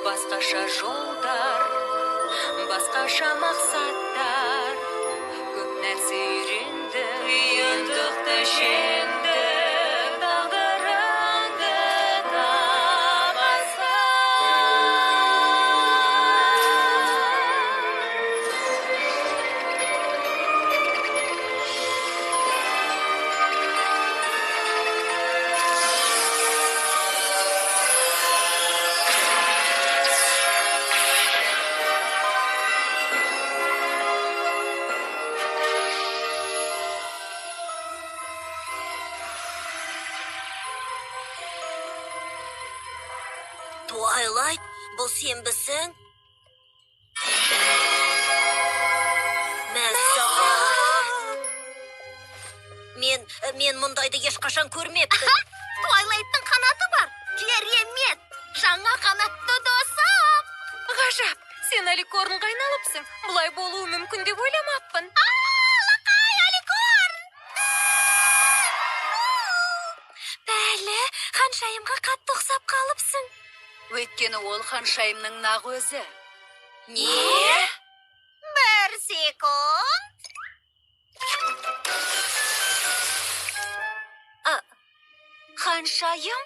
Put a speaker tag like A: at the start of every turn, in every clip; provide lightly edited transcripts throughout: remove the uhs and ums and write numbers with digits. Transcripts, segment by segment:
A: Басқаша жолдар, басқаша мақсаттар, көп нәрсе үйренді, қиындықты жеңді, тағдырыңды табасың.
B: Twilight, бұл сен бісің? Мәссаған. Мен мұндайды ешқашан көрмеппін.
C: Twilight-тың қанаты бар. Керемет. Жаңа қанатты досым.
A: Ғажап, сен аликорн қайналыпсың. Бұлай болуы мүмкін деп ойламаппын.
C: Алақай, аликорн.
B: Бәлі, ханшайымға қатты ұқсап қалыпсың.
A: Өйткені ол ханшайымның нақ өзі.
B: Не?
C: Бір секунд.
A: Ханшайым?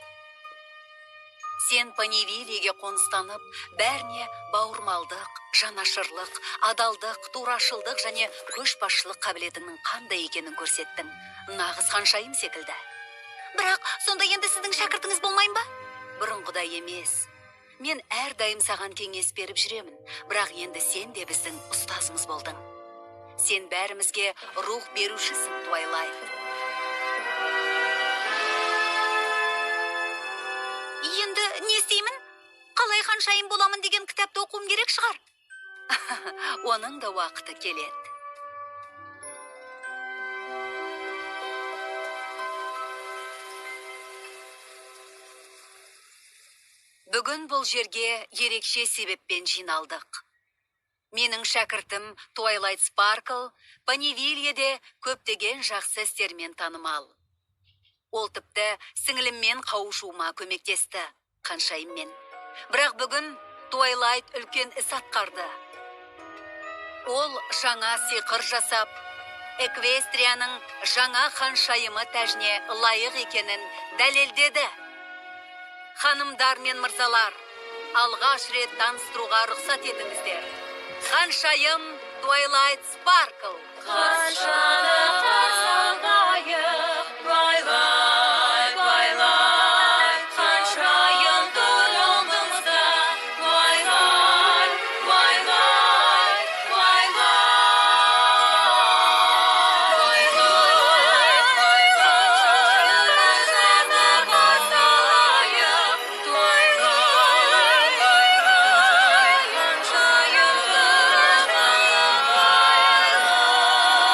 A: Сен Панивилиге қоныстанып, бәріне бауырмалдық, жанашырлық, адалдық, турашылдық және көшбасшылық қабілетіңнің қандай екенін көрсеттің. Нағыз ханшайым секілді.
C: Бірақ сонда енді сіздің шәкіртіңіз болмайын ба?
A: Бұрынғыдай емес. Мен әрдайым саған кеңес беріп жүремін, бірақ енді сен де біздің ұстазымыз болдың. Сен бәрімізге рух берушісің, Twilight.
C: Енді не істеймін? Қалай ханшайым боламын деген кітапты оқуым керек шығар.
A: Оның да уақыты келеді. Бүгін бұл жерге ерекше себеппен жиналдық. Менің шәкіртім Twilight Sparkle Панивильеде көптеген жақсы істермен танымал. Ол тіпті сіңіліммен қауышуыма көмектесті, ханшайыммен. Бірақ бүгін Twilight үлкен іс атқарды. Ол жаңа сиқыр жасап, Эквестрияның жаңа ханшайымы тәжіне лайық екенін дәлелдеді. Ханымдар мен мырзалар, алғаш рет таныстыруға рұқсат етіңіздер. Ханшайым Twilight Sparkle.
B: Ханшайым